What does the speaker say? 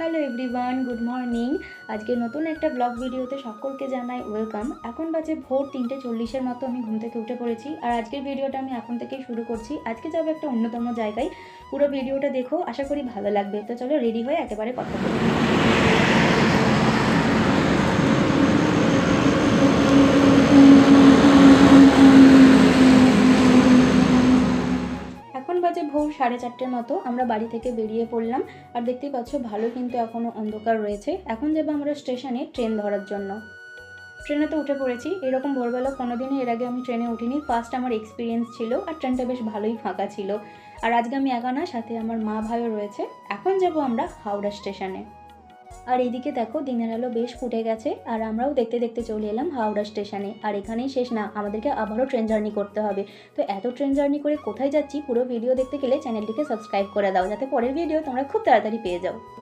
Hello everyone, good morning. আজকে নতুন একটা ব্লগ ভিডিওতে সকলকে জানাই ওয়েলকাম। এখন বাজে ভোর 3:40-এর মতো আমি ঘুম থেকে উঠে পড়েছি। আর আজকের ভিডিওটা আমি এখন থেকেই শুরু করছি। আজকে যাবো একটা অন্যতম জায়গায়। পুরো ভিডিওটা দেখো, আশা করি ভালো লাগবে। তো চলো রেডি হয়ে একেবারে কথা বলি। এখন বাজে ভোর 4:30-এর মতো। আমরা বাড়ি থেকে বেরিয়ে পড়লাম। আর দেখতেই পাচ্ছ ভালো কিন্তু এখনও অন্ধকার রয়েছে। এখন যাবো আমরা স্টেশনে ট্রেন ধরার জন্য। ট্রেনে তো উঠে পড়েছি। এরকম ভোরবেলা কোনোদিনই এর আগে আমি ট্রেনে উঠিনি, ফার্স্ট আমার এক্সপিরিয়েন্স ছিল। আর ট্রেনটা বেশ ভালোই ফাঁকা ছিল। আর আজকে আমি একা না, সাথে আমার মা ভাইও রয়েছে। এখন যাব আমরা হাওড়া স্টেশনে। আর এইদিকে দেখো দিনের আলো বেশ ফুটে গেছে। আর আমরাও দেখতে দেখতে চলে এলাম হাওড়া স্টেশনে। আর এখানেই শেষ না, আমাদেরকে আবারও ট্রেন জার্নি করতে হবে। তো এত ট্রেন জার্নি করে কোথায় যাচ্ছি পুরো ভিডিও দেখতে গেলে চ্যানেলটিকে সাবস্ক্রাইব করে দাও, যাতে পরের ভিডিও তোমরা খুব তাড়াতাড়ি পেয়ে যাও।